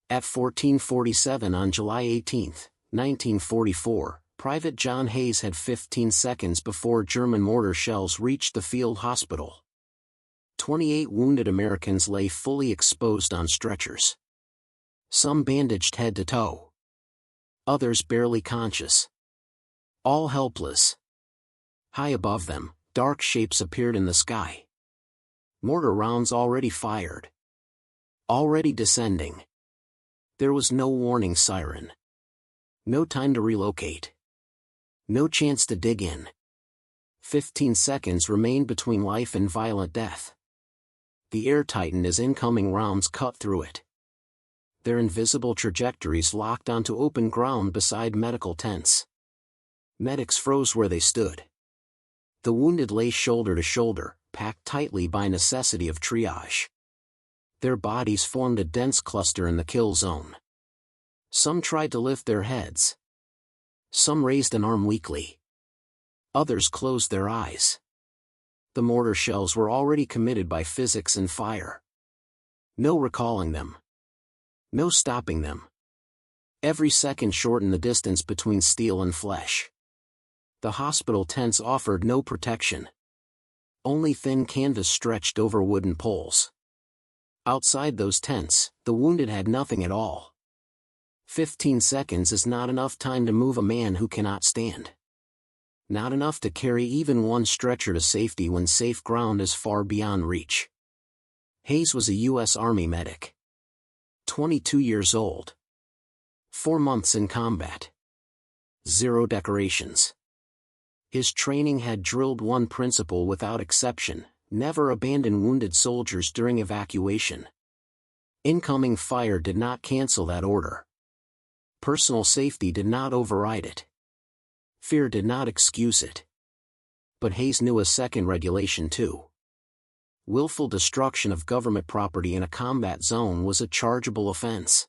At 14:47 on July 18, 1944, Private John Hayes had 15 seconds before German mortar shells reached the field hospital. 28 wounded Americans lay fully exposed on stretchers. Some bandaged head to toe. Others barely conscious. All helpless. High above them, dark shapes appeared in the sky. Mortar rounds already fired. Already descending. There was no warning siren. No time to relocate. No chance to dig in. 15 seconds remained between life and violent death. The air tightened as incoming rounds cut through it. Their invisible trajectories locked onto open ground beside medical tents. Medics froze where they stood. The wounded lay shoulder to shoulder, packed tightly by necessity of triage. Their bodies formed a dense cluster in the kill zone. Some tried to lift their heads. Some raised an arm weakly. Others closed their eyes. The mortar shells were already committed by physics and fire. No recalling them. No stopping them. Every second shortened the distance between steel and flesh. The hospital tents offered no protection. Only thin canvas stretched over wooden poles. Outside those tents, the wounded had nothing at all. 15 seconds is not enough time to move a man who cannot stand. Not enough to carry even one stretcher to safety when safe ground is far beyond reach. Hayes was a U.S. Army medic. 22 years old. 4 months in combat. 0 decorations. His training had drilled one principle without exception: never abandon wounded soldiers during evacuation. Incoming fire did not cancel that order. Personal safety did not override it. Fear did not excuse it. But Hayes knew a second regulation too. Willful destruction of government property in a combat zone was a chargeable offense.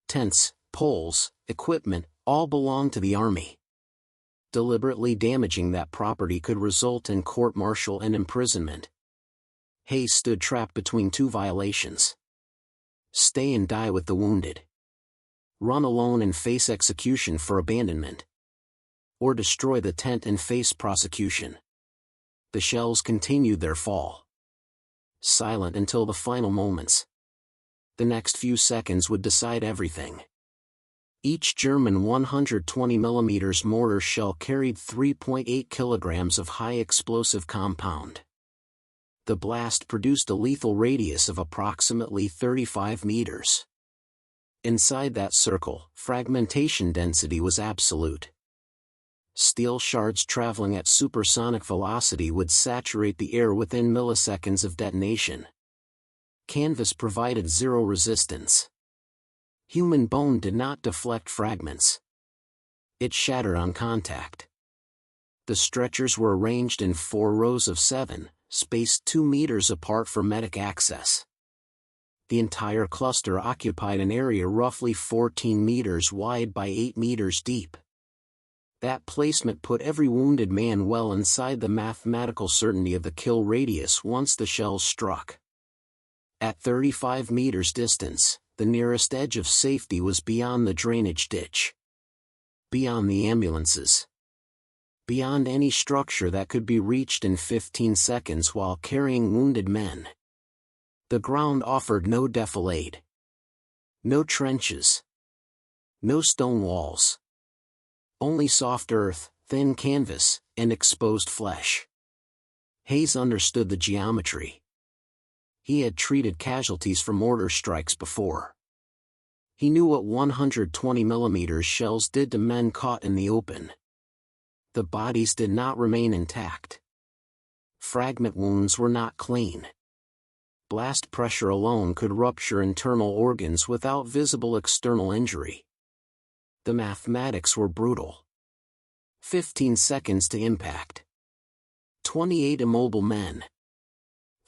Tents, poles, equipment, all belonged to the Army. Deliberately damaging that property could result in court-martial and imprisonment. Hayes stood trapped between 2 violations. Stay and die with the wounded. Run alone and face execution for abandonment. Or destroy the tent and face prosecution. The shells continued their fall. Silent until the final moments. The next few seconds would decide everything. Each German 120 mm mortar shell carried 3.8 kilograms of high explosive compound. The blast produced a lethal radius of approximately 35 meters. Inside that circle, fragmentation density was absolute. Steel shards traveling at supersonic velocity would saturate the air within milliseconds of detonation. Canvas provided 0 resistance. Human bone did not deflect fragments. It shattered on contact. The stretchers were arranged in 4 rows of 7, spaced 2 meters apart for medic access. The entire cluster occupied an area roughly 14 meters wide by 8 meters deep. That placement put every wounded man well inside the mathematical certainty of the kill radius once the shells struck. At 35 meters distance, the nearest edge of safety was beyond the drainage ditch. Beyond the ambulances. Beyond any structure that could be reached in 15 seconds while carrying wounded men. The ground offered no defilade. No trenches. No stone walls. Only soft earth, thin canvas, and exposed flesh. Hayes understood the geometry. He had treated casualties from mortar strikes before. He knew what 120 mm shells did to men caught in the open. The bodies did not remain intact. Fragment wounds were not clean. Blast pressure alone could rupture internal organs without visible external injury. The mathematics were brutal. 15 seconds to impact. 28 immobile men.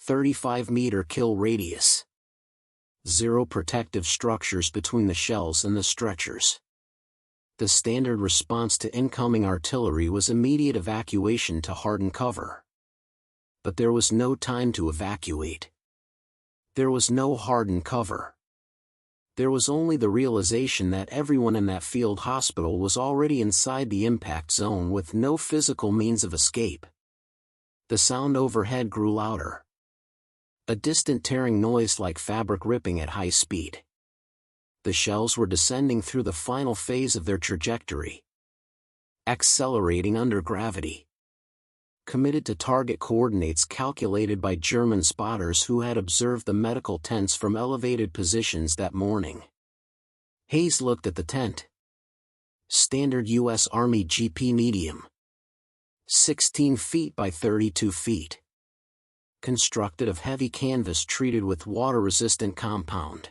35-meter kill radius. 0 protective structures between the shells and the stretchers. The standard response to incoming artillery was immediate evacuation to harden cover. But there was no time to evacuate. There was no hardened cover. There was only the realization that everyone in that field hospital was already inside the impact zone with no physical means of escape. The sound overhead grew louder. A distant tearing noise like fabric ripping at high speed. The shells were descending through the final phase of their trajectory. Accelerating under gravity. Committed to target coordinates calculated by German spotters who had observed the medical tents from elevated positions that morning. Hayes looked at the tent. Standard U.S. Army GP medium. 16 feet by 32 feet. Constructed of heavy canvas treated with water-resistant compound.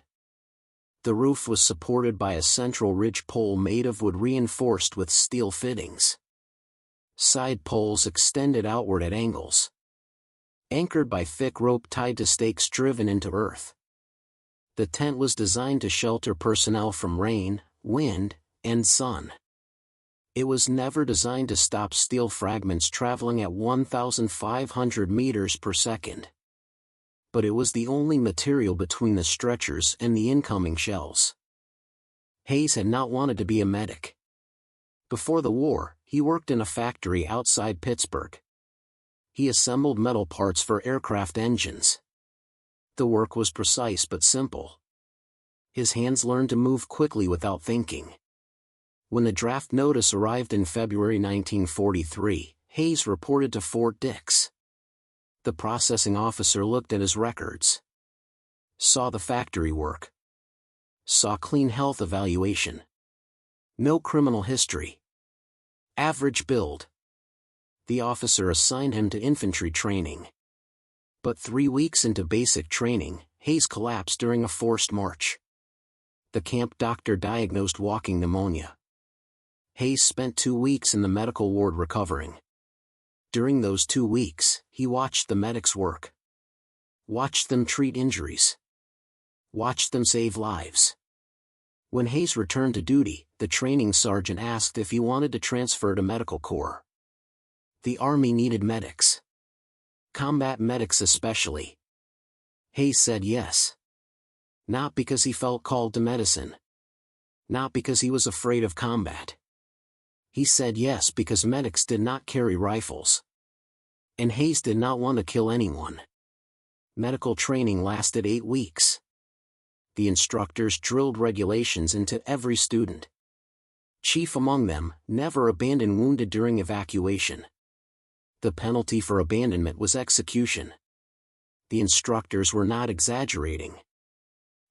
The roof was supported by a central ridge pole made of wood reinforced with steel fittings. Side poles extended outward at angles. Anchored by thick rope tied to stakes driven into earth. The tent was designed to shelter personnel from rain, wind, and sun. It was never designed to stop steel fragments traveling at 1,500 meters per second. But it was the only material between the stretchers and the incoming shells. Hayes had not wanted to be a medic. Before the war, he worked in a factory outside Pittsburgh. He assembled metal parts for aircraft engines. The work was precise but simple. His hands learned to move quickly without thinking. When the draft notice arrived in February 1943, Hayes reported to Fort Dix. The processing officer looked at his records. Saw the factory work. Saw clean health evaluation. No criminal history. Average build. The officer assigned him to infantry training. But 3 weeks into basic training, Hayes collapsed during a forced march. The camp doctor diagnosed walking pneumonia. Hayes spent 2 weeks in the medical ward recovering. During those 2 weeks, he watched the medics work. Watched them treat injuries. Watched them save lives. When Hayes returned to duty, the training sergeant asked if he wanted to transfer to medical corps. The Army needed medics. Combat medics especially. Hayes said yes. Not because he felt called to medicine. Not because he was afraid of combat. He said yes because medics did not carry rifles. And Hayes did not want to kill anyone. Medical training lasted 8 weeks. The instructors drilled regulations into every student. Chief among them, never abandon wounded during evacuation. The penalty for abandonment was execution. The instructors were not exaggerating.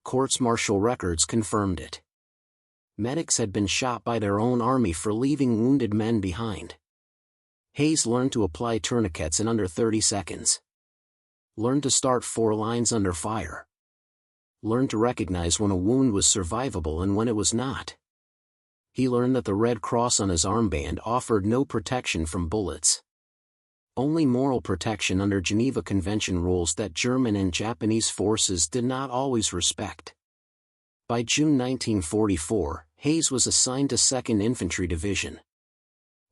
Courts-martial records confirmed it. Medics had been shot by their own army for leaving wounded men behind. Hayes learned to apply tourniquets in under 30 seconds. Learned to start 4 lines under fire. Learned to recognize when a wound was survivable and when it was not. He learned that the Red Cross on his armband offered no protection from bullets. Only moral protection under Geneva Convention rules that German and Japanese forces did not always respect. By June 1944, Hayes was assigned to 2nd Infantry Division.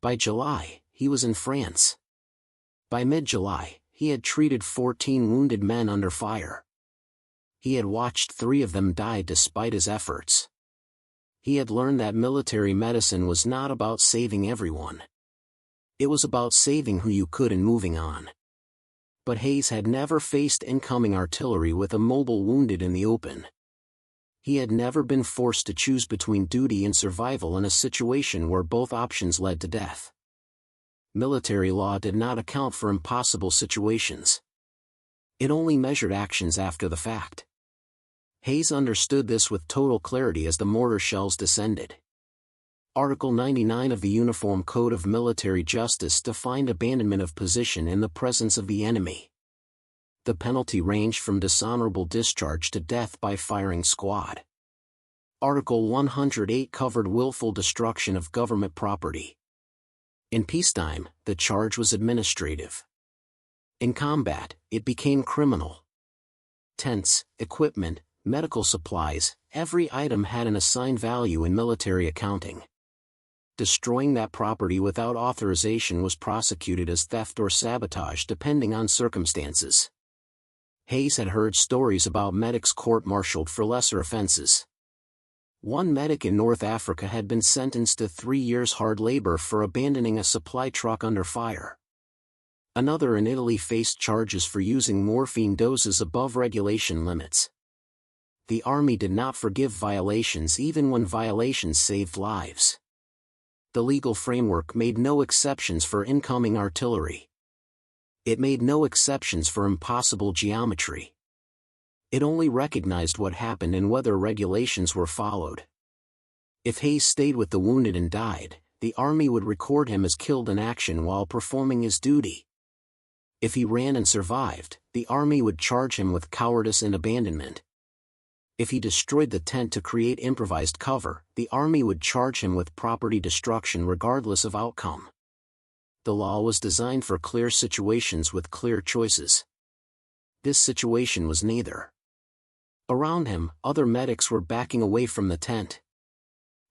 By July, he was in France. By mid-July, he had treated 14 wounded men under fire. He had watched 3 of them die despite his efforts. He had learned that military medicine was not about saving everyone. It was about saving who you could and moving on. But Hayes had never faced incoming artillery with a mobile wounded in the open. He had never been forced to choose between duty and survival in a situation where both options led to death. Military law did not account for impossible situations. It only measured actions after the fact. Hayes understood this with total clarity as the mortar shells descended. Article 99 of the Uniform Code of Military Justice defined abandonment of position in the presence of the enemy. The penalty ranged from dishonorable discharge to death by firing squad. Article 108 covered willful destruction of government property. In peacetime, the charge was administrative. In combat, it became criminal. Tents, equipment, medical supplies, every item had an assigned value in military accounting. Destroying that property without authorization was prosecuted as theft or sabotage depending on circumstances. Hayes had heard stories about medics court-martialed for lesser offenses. One medic in North Africa had been sentenced to 3 years hard labor for abandoning a supply truck under fire. Another in Italy faced charges for using morphine doses above regulation limits. The army did not forgive violations even when violations saved lives. The legal framework made no exceptions for incoming artillery. It made no exceptions for impossible geometry. It only recognized what happened and whether regulations were followed. If Hayes stayed with the wounded and died, the army would record him as killed in action while performing his duty. If he ran and survived, the army would charge him with cowardice and abandonment. If he destroyed the tent to create improvised cover, the army would charge him with property destruction regardless of outcome. The law was designed for clear situations with clear choices. This situation was neither. Around him, other medics were backing away from the tent.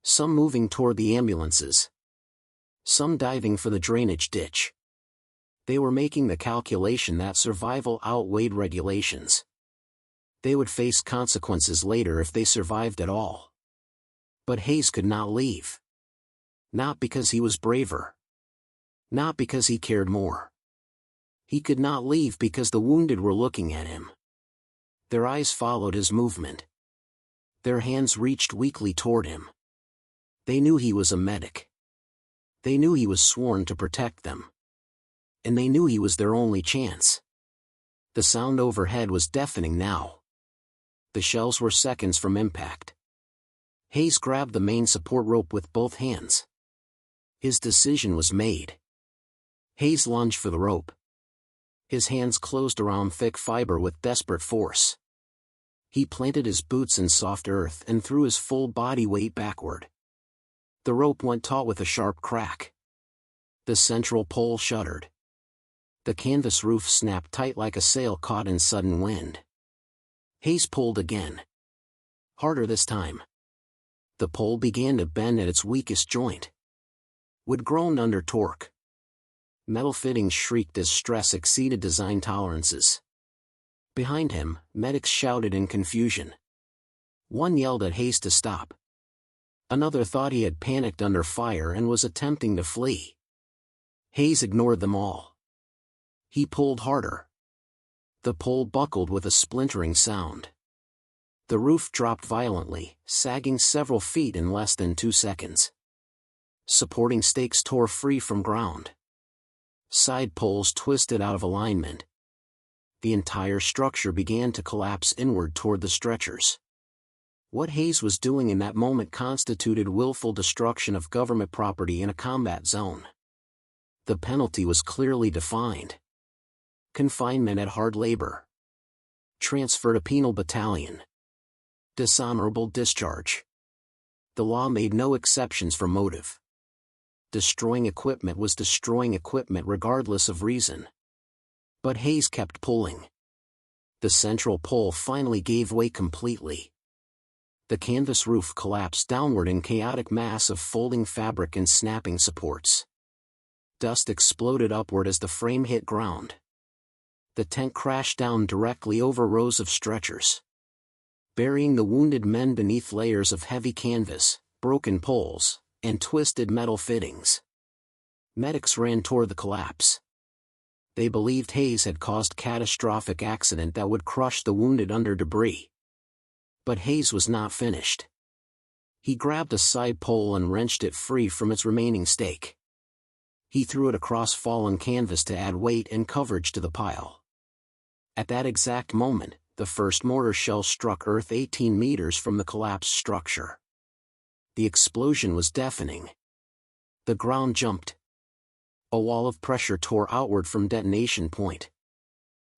Some moving toward the ambulances. Some diving for the drainage ditch. They were making the calculation that survival outweighed regulations. They would face consequences later if they survived at all. But Hayes could not leave. Not because he was braver. Not because he cared more. He could not leave because the wounded were looking at him. Their eyes followed his movement. Their hands reached weakly toward him. They knew he was a medic. They knew he was sworn to protect them. And they knew he was their only chance. The sound overhead was deafening now. The shells were seconds from impact. Hayes grabbed the main support rope with both hands. His decision was made. Hayes lunged for the rope. His hands closed around thick fiber with desperate force. He planted his boots in soft earth and threw his full body weight backward. The rope went taut with a sharp crack. The central pole shuddered. The canvas roof snapped tight like a sail caught in sudden wind. Hayes pulled again. Harder this time. The pole began to bend at its weakest joint. Wood groaned under torque. Metal fittings shrieked as stress exceeded design tolerances. Behind him, medics shouted in confusion. One yelled at Hayes to stop. Another thought he had panicked under fire and was attempting to flee. Hayes ignored them all. He pulled harder. The pole buckled with a splintering sound. The roof dropped violently, sagging several feet in less than 2 seconds. Supporting stakes tore free from ground. Side poles twisted out of alignment. The entire structure began to collapse inward toward the stretchers. What Hayes was doing in that moment constituted willful destruction of government property in a combat zone. The penalty was clearly defined. Confinement at hard labor. Transfer to penal battalion. Dishonorable discharge. The law made no exceptions for motive. Destroying equipment was destroying equipment regardless of reason. But Hayes kept pulling. The central pole finally gave way completely. The canvas roof collapsed downward in chaotic mass of folding fabric and snapping supports. Dust exploded upward as the frame hit ground. The tent crashed down directly over rows of stretchers, burying the wounded men beneath layers of heavy canvas, broken poles, and twisted metal fittings. Medics ran toward the collapse. They believed Hayes had caused catastrophic accident that would crush the wounded under debris. But Hayes was not finished. He grabbed a side pole and wrenched it free from its remaining stake. He threw it across fallen canvas to add weight and coverage to the pile. At that exact moment, the first mortar shell struck earth 18 meters from the collapsed structure. The explosion was deafening. The ground jumped. A wall of pressure tore outward from detonation point,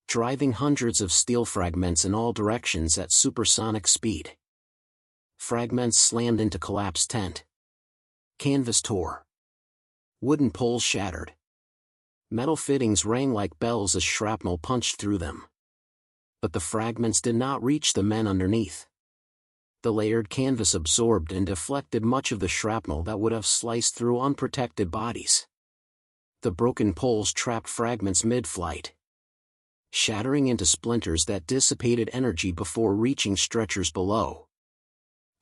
driving hundreds of steel fragments in all directions at supersonic speed. Fragments slammed into collapsed tent. Canvas tore. Wooden poles shattered. Metal fittings rang like bells as shrapnel punched through them. But the fragments did not reach the men underneath. The layered canvas absorbed and deflected much of the shrapnel that would have sliced through unprotected bodies. The broken poles trapped fragments mid-flight, shattering into splinters that dissipated energy before reaching stretchers below.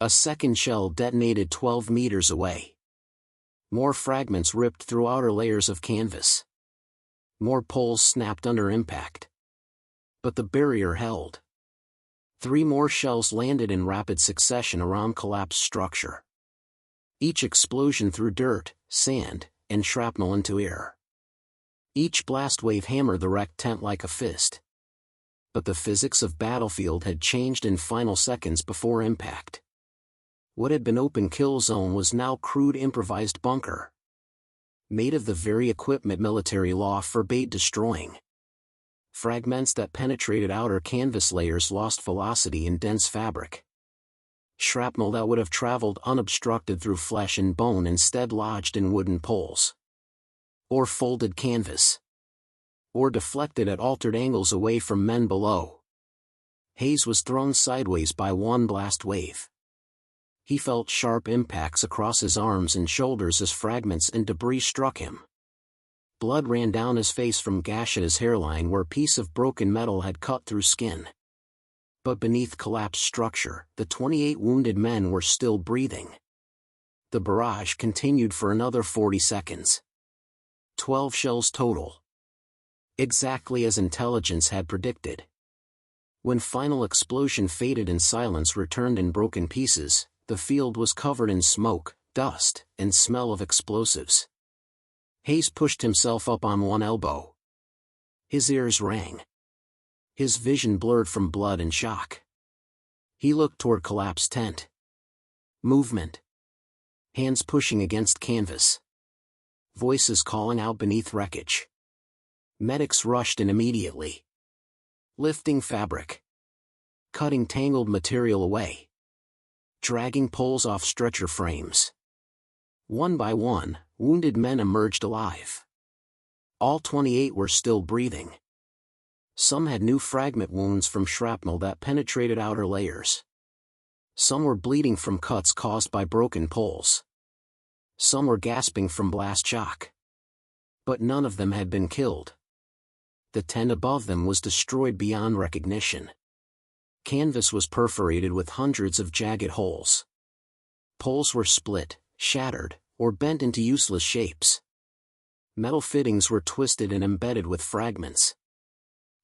A second shell detonated 12 meters away. More fragments ripped through outer layers of canvas. More poles snapped under impact. But the barrier held. 3 more shells landed in rapid succession around collapsed structure. Each explosion threw dirt, sand, and shrapnel into air. Each blast wave hammered the wrecked tent like a fist. But the physics of battlefield had changed in final seconds before impact. What had been open kill zone was now crude improvised bunker. Made of the very equipment military law forbade destroying. Fragments that penetrated outer canvas layers lost velocity in dense fabric. Shrapnel that would have traveled unobstructed through flesh and bone instead lodged in wooden poles. Or folded canvas. Or deflected at altered angles away from men below. Hayes was thrown sideways by one blast wave. He felt sharp impacts across his arms and shoulders as fragments and debris struck him. Blood ran down his face from gash at his hairline where a piece of broken metal had cut through skin. But beneath collapsed structure, the 28 wounded men were still breathing. The barrage continued for another 40 seconds. 12 shells total. Exactly as intelligence had predicted. When final explosion faded and silence returned in broken pieces, the field was covered in smoke, dust, and smell of explosives. Hayes pushed himself up on one elbow. His ears rang. His vision blurred from blood and shock. He looked toward collapsed tent. Movement. Hands pushing against canvas. Voices calling out beneath wreckage. Medics rushed in immediately. Lifting fabric. Cutting tangled material away. Dragging poles off stretcher frames. One by one, wounded men emerged alive. All 28 were still breathing. Some had new fragment wounds from shrapnel that penetrated outer layers. Some were bleeding from cuts caused by broken poles. Some were gasping from blast shock. But none of them had been killed. The tent above them was destroyed beyond recognition. Canvas was perforated with hundreds of jagged holes. Poles were split, shattered, or bent into useless shapes. Metal fittings were twisted and embedded with fragments.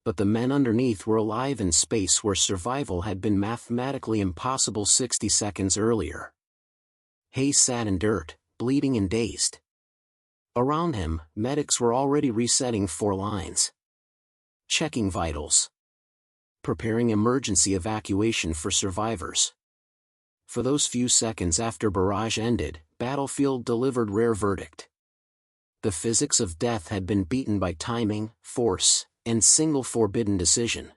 But the men underneath were alive in space where survival had been mathematically impossible 60 seconds earlier. Hayes sat in dirt, bleeding and dazed. Around him, medics were already resetting 4 lines. Checking vitals. Preparing emergency evacuation for survivors. For those few seconds after barrage ended, battlefield delivered rare verdict. The physics of death had been beaten by timing, force, and single forbidden decision.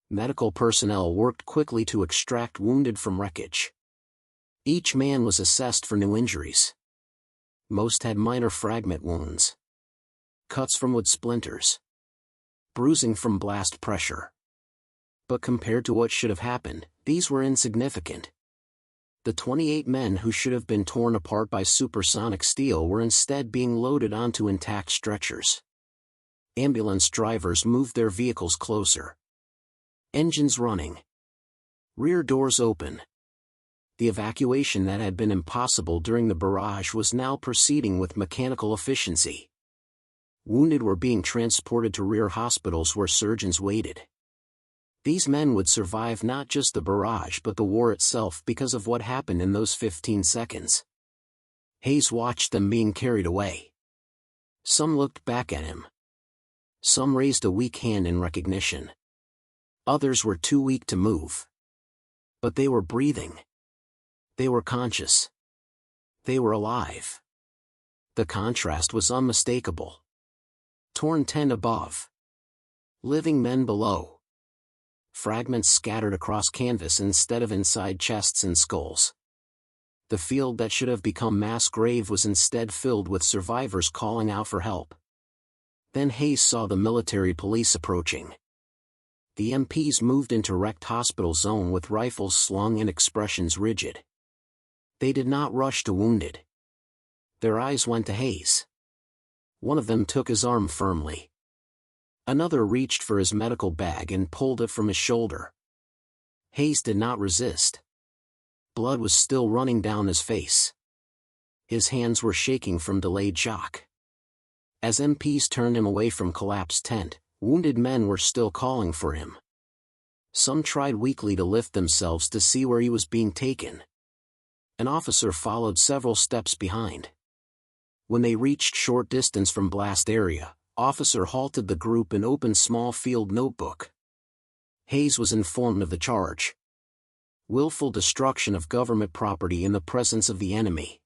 Medical personnel worked quickly to extract wounded from wreckage. Each man was assessed for new injuries. Most had minor fragment wounds. Cuts from wood splinters. Bruising from blast pressure. But compared to what should have happened, these were insignificant. The 28 men who should have been torn apart by supersonic steel were instead being loaded onto intact stretchers. Ambulance drivers moved their vehicles closer. Engines running. Rear doors open. The evacuation that had been impossible during the barrage was now proceeding with mechanical efficiency. Wounded were being transported to rear hospitals where surgeons waited. These men would survive not just the barrage but the war itself because of what happened in those 15 seconds. Hayes watched them being carried away. Some looked back at him. Some raised a weak hand in recognition. Others were too weak to move. But they were breathing. They were conscious. They were alive. The contrast was unmistakable. Torn tent above. Living men below. Fragments scattered across canvas instead of inside chests and skulls. The field that should have become mass grave was instead filled with survivors calling out for help. Then Hayes saw the military police approaching. The MPs moved into wrecked hospital zone with rifles slung and expressions rigid. They did not rush to wounded. Their eyes went to Hayes. One of them took his arm firmly. Another reached for his medical bag and pulled it from his shoulder. Hayes did not resist. Blood was still running down his face. His hands were shaking from delayed shock. As MPs turned him away from collapsed tent, wounded men were still calling for him. Some tried weakly to lift themselves to see where he was being taken. An officer followed several steps behind. When they reached short distance from blast area, officer halted the group and opened small field notebook. Hayes was informed of the charge. Willful destruction of government property in the presence of the enemy.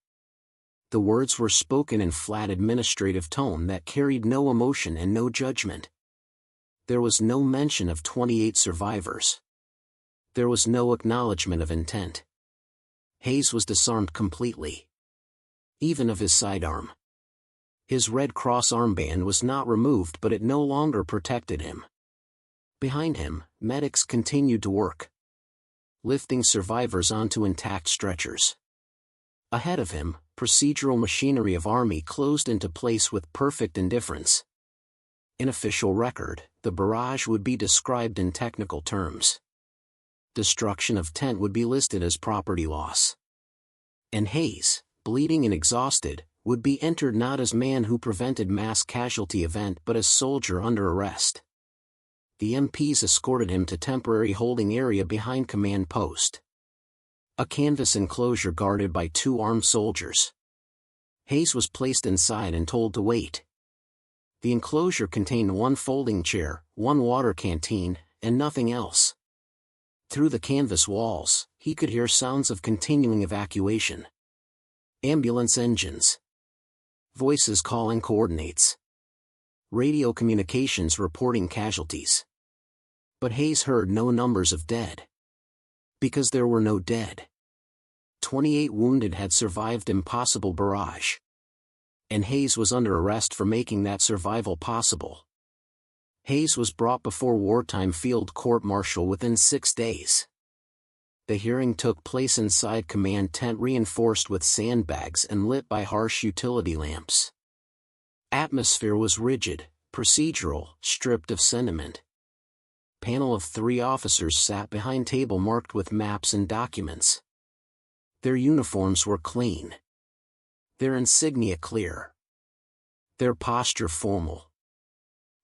The words were spoken in flat administrative tone that carried no emotion and no judgment. There was no mention of 28 survivors. There was no acknowledgement of intent. Hayes was disarmed completely. Even of his sidearm. His Red Cross armband was not removed, but it no longer protected him. Behind him, medics continued to work, lifting survivors onto intact stretchers. Ahead of him, procedural machinery of Army closed into place with perfect indifference. In official record, the barrage would be described in technical terms. Destruction of tent would be listed as property loss. And Hayes, bleeding and exhausted, would be entered not as man who prevented mass casualty event but as soldier under arrest. The MPs escorted him to temporary holding area behind command post. A canvas enclosure guarded by 2 armed soldiers. Hayes was placed inside and told to wait. The enclosure contained 1 folding chair, 1 water canteen, and nothing else. Through the canvas walls, he could hear sounds of continuing evacuation. Ambulance engines. Voices calling coordinates. Radio communications reporting casualties. But Hayes heard no numbers of dead. Because there were no dead. 28 wounded had survived impossible barrage. And Hayes was under arrest for making that survival possible. Hayes was brought before wartime field court-martial within 6 days. The hearing took place inside command tent reinforced with sandbags and lit by harsh utility lamps. Atmosphere was rigid, procedural, stripped of sentiment. Panel of 3 officers sat behind table marked with maps and documents. Their uniforms were clean. Their insignia clear. Their posture formal.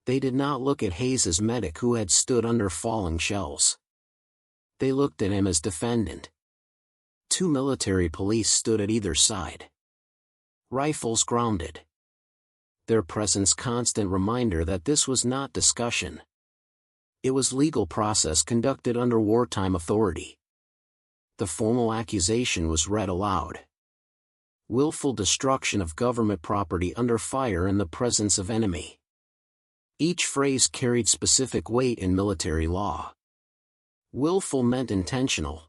They did not look at Hayes as medic who had stood under falling shells. They looked at him as defendant. 2 military police stood at either side. Rifles grounded. Their presence constant reminder that this was not discussion. It was legal process conducted under wartime authority. The formal accusation was read aloud. Willful destruction of government property under fire in the presence of enemy. Each phrase carried specific weight in military law. Willful meant intentional.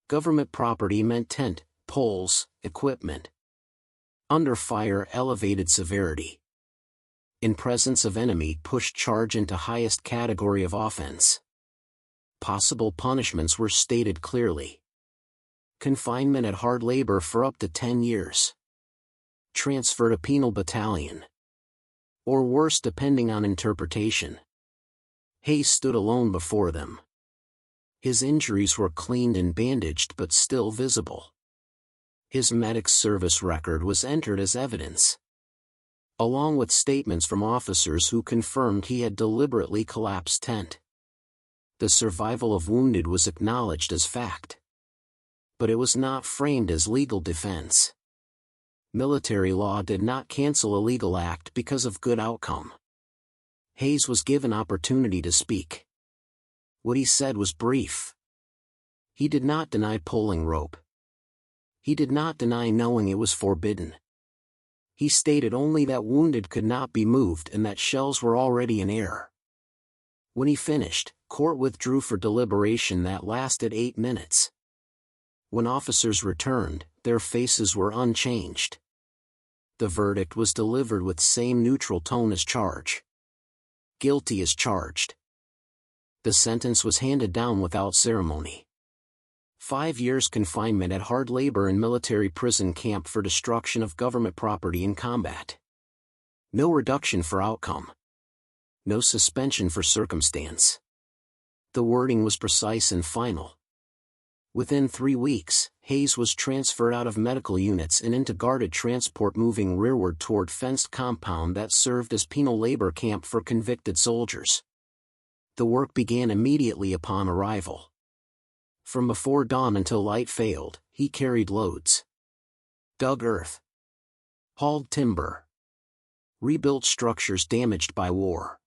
Government property meant tent, poles, equipment. Under fire elevated severity. In presence of enemy pushed charge into highest category of offense. Possible punishments were stated clearly. Confinement at hard labor for up to 10 years. Transfer to penal battalion. Or worse depending on interpretation. Hayes stood alone before them. His injuries were cleaned and bandaged but still visible. His medic's service record was entered as evidence, along with statements from officers who confirmed he had deliberately collapsed tent. The survival of wounded was acknowledged as fact. But it was not framed as legal defense. Military law did not cancel a legal act because of good outcome. Hayes was given opportunity to speak. What he said was brief. He did not deny pulling rope. He did not deny knowing it was forbidden. He stated only that wounded could not be moved and that shells were already in air. When he finished, court withdrew for deliberation that lasted 8 minutes. When officers returned, their faces were unchanged. The verdict was delivered with same neutral tone as charge. Guilty as charged. The sentence was handed down without ceremony. 5 years confinement at hard labor in military prison camp for destruction of government property in combat. No reduction for outcome. No suspension for circumstance. The wording was precise and final. Within 3 weeks, Hayes was transferred out of medical units and into guarded transport moving rearward toward fenced compound that served as penal labor camp for convicted soldiers. The work began immediately upon arrival. From before dawn until light failed, he carried loads, dug earth, hauled timber, rebuilt structures damaged by war.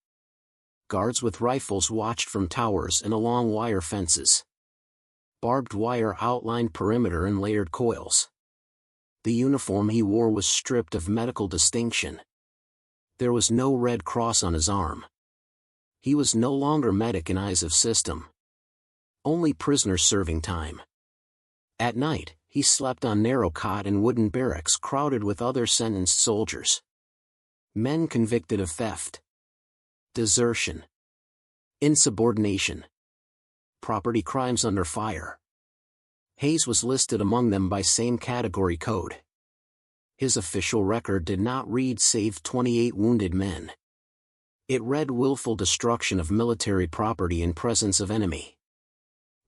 Guards with rifles watched from towers and along wire fences. Barbed wire outlined perimeter and layered coils. The uniform he wore was stripped of medical distinction. There was no Red Cross on his arm. He was no longer medic in eyes of system. Only prisoner serving time. At night, he slept on narrow cot in wooden barracks crowded with other sentenced soldiers. Men convicted of theft, desertion, insubordination, property crimes under fire. Hayes was listed among them by same category code. His official record did not read "saved 28 wounded men." It read willful destruction of military property in presence of enemy.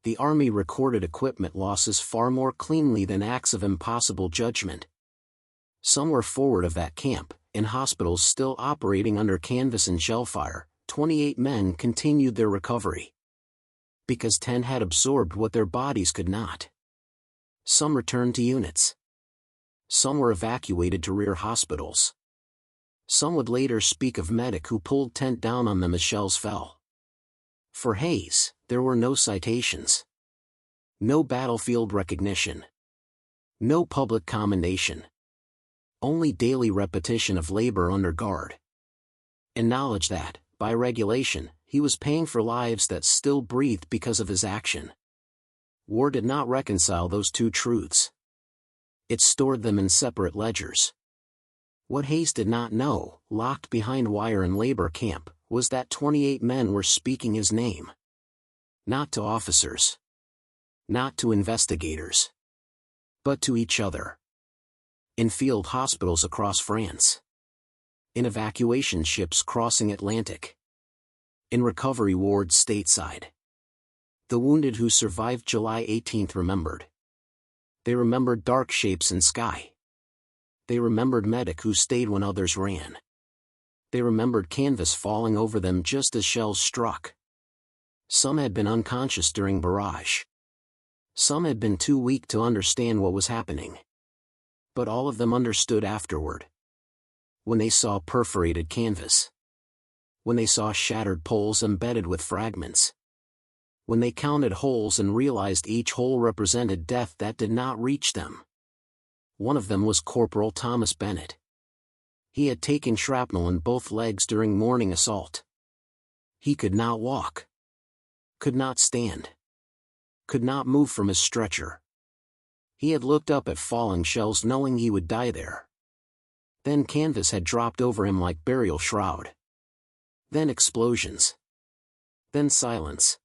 The Army recorded equipment losses far more cleanly than acts of impossible judgment. Somewhere forward of that camp, in hospitals still operating under canvas and shellfire, 28 men continued their recovery. Because 10 had absorbed what their bodies could not. Some returned to units. Some were evacuated to rear hospitals. Some would later speak of medic who pulled tent down on them as shells fell. For Hayes, there were no citations. No battlefield recognition. No public commendation. Only daily repetition of labor under guard. And knowledge that, by regulation, he was paying for lives that still breathed because of his action. War did not reconcile those two truths. It stored them in separate ledgers. What Hayes did not know, locked behind wire in labor camp, was that 28 men were speaking his name. Not to officers. Not to investigators. But to each other. In field hospitals across France. In evacuation ships crossing Atlantic. In recovery wards stateside. The wounded who survived July 18th remembered. They remembered dark shapes in sky. They remembered medic who stayed when others ran. They remembered canvas falling over them just as shells struck. Some had been unconscious during barrage. Some had been too weak to understand what was happening. But all of them understood afterward. When they saw perforated canvas. When they saw shattered poles embedded with fragments. When they counted holes and realized each hole represented death that did not reach them. One of them was Corporal Thomas Bennett. He had taken shrapnel in both legs during morning assault. He could not walk. Could not stand. Could not move from his stretcher. He had looked up at falling shells knowing he would die there. Then canvas had dropped over him like burial shroud. Then explosions. Then silence.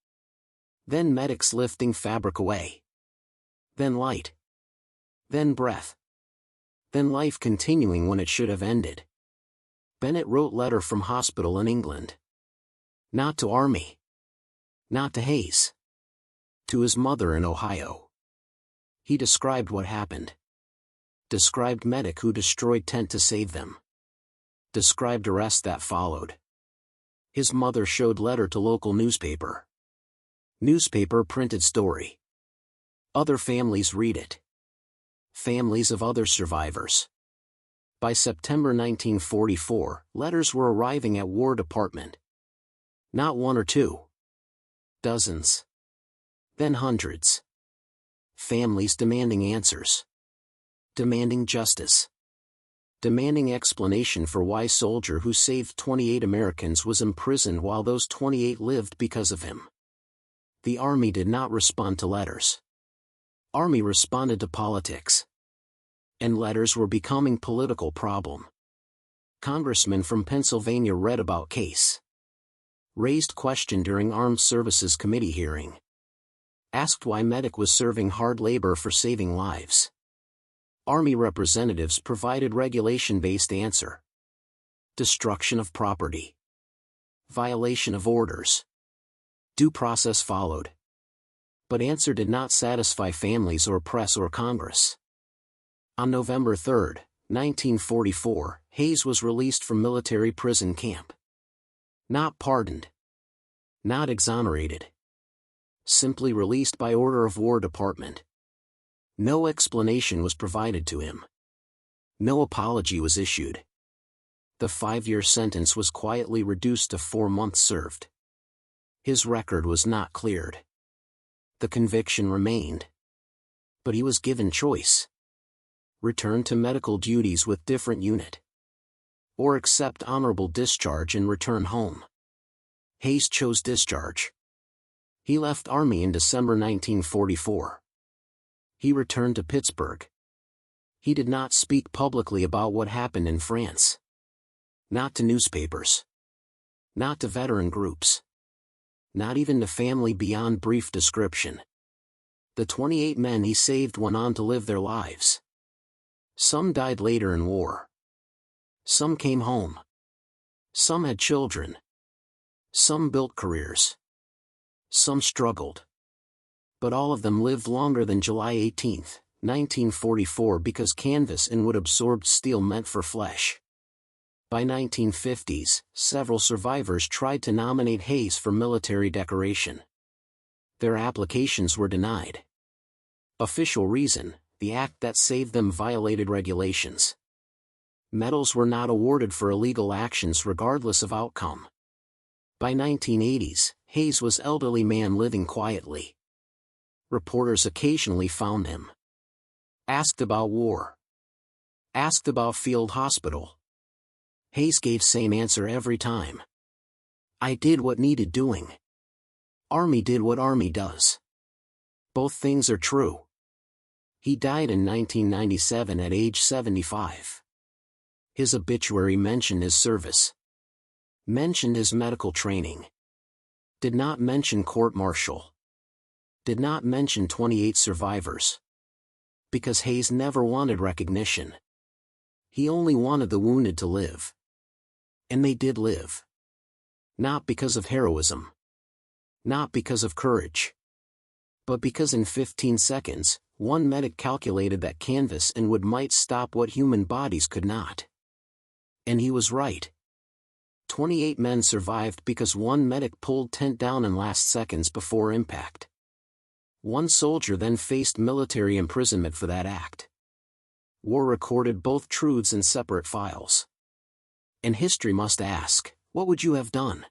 Then medics lifting fabric away. Then light. Then breath. Then life continuing when it should have ended. Bennett wrote letter from hospital in England. Not to Army. Not to Hayes. To his mother in Ohio. He described what happened. Described medic who destroyed tent to save them. Described arrest that followed. His mother showed letter to local newspaper. Newspaper printed story. Other families read it. Families of other survivors. By September 1944, letters were arriving at War Department. Not one or two. Dozens. Then hundreds. Families demanding answers. Demanding justice. Demanding explanation for why soldier who saved 28 Americans was imprisoned while those 28 lived because of him. The Army did not respond to letters. Army responded to politics. And letters were becoming political problem. Congressman from Pennsylvania read about case. Raised question during Armed Services Committee hearing. Asked why medic was serving hard labor for saving lives. Army representatives provided regulation-based answer. Destruction of property. Violation of orders. Due process followed. But answer did not satisfy families or press or Congress. On November 3, 1944, Hayes was released from military prison camp. Not pardoned. Not exonerated. Simply released by order of War Department. No explanation was provided to him. No apology was issued. The 5-year sentence was quietly reduced to 4 months served. His record was not cleared. The conviction remained. But he was given choice. Return to medical duties with different unit. Or accept honorable discharge and return home. Hayes chose discharge. He left Army in December 1944. He returned to Pittsburgh. He did not speak publicly about what happened in France. Not to newspapers. Not to veteran groups. Not even to family beyond brief description. The 28 men he saved went on to live their lives. Some died later in war. Some came home. Some had children. Some built careers. Some struggled. But all of them lived longer than July 18, 1944 because canvas and wood absorbed steel meant for flesh. By 1950s, several survivors tried to nominate Hayes for military decoration. Their applications were denied. Official reason: the act that saved them violated regulations. Medals were not awarded for illegal actions regardless of outcome. By 1980s, Hayes was an elderly man living quietly. Reporters occasionally found him. Asked about war. Asked about field hospital. Hayes gave same answer every time. I did what needed doing. Army did what Army does. Both things are true. He died in 1997 at age 75. His obituary mentioned his service. Mentioned his medical training. Did not mention court-martial. Did not mention 28 survivors. Because Hayes never wanted recognition. He only wanted the wounded to live. And they did live. Not because of heroism. Not because of courage. But because in 15 seconds, one medic calculated that canvas and wood might stop what human bodies could not. And he was right. 28 men survived because one medic pulled tent down in last seconds before impact. One soldier then faced military imprisonment for that act. War recorded both truths in separate files. And history must ask, what would you have done?